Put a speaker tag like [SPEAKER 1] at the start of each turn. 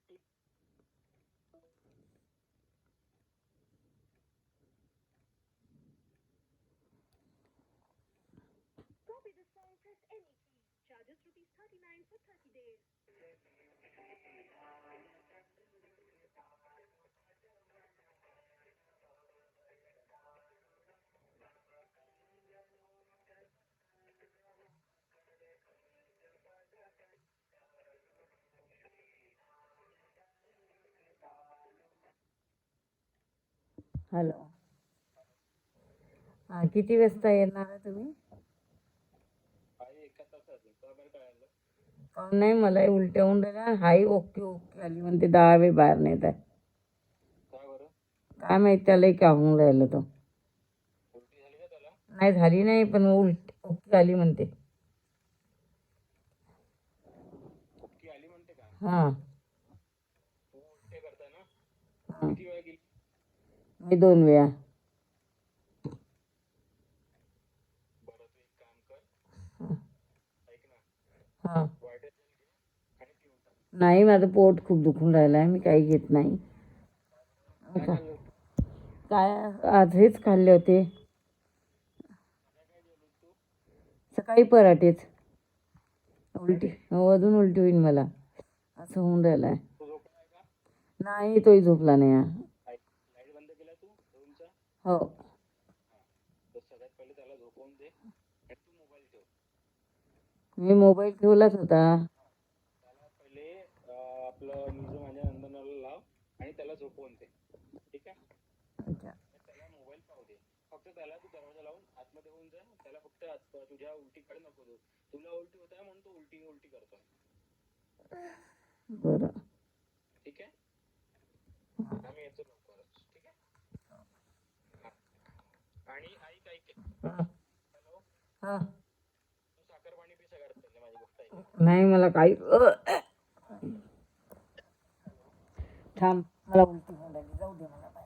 [SPEAKER 1] उलटी. Copy this song, press any key. Charges ₹39 for 30 days.
[SPEAKER 2] Hello. हां, किती वाजता येणार आहे तुम्ही? नाही, मला उलट्या होऊन राहिल्या. हाई ओके ओके आली म्हणते, 10 वेळ बाहेर नेत आहे. काय माहिती त्याला का होऊन राहिलं तो. नाही झाली नाही, पण उलटी ओके आली म्हणते. हां. हां. मी 2 वेळा. हां. नाही, माझं पोट खूप दुखून राहिलं आहे, मी काही घेत नाही. काय आज हेच खाल्ले होते. सकाळी पराठेच. उलटी अजून उलटी होईल मला, असं होऊन राहिलं आहे. नाही, तोही झोपला नाही. हो. मी मोबाईल ठेवलाच होता. अच्छा. बरं. हां. हां. नाही, मला काही थांब, मला उलटी होऊन राहिली, जाऊ दे मला.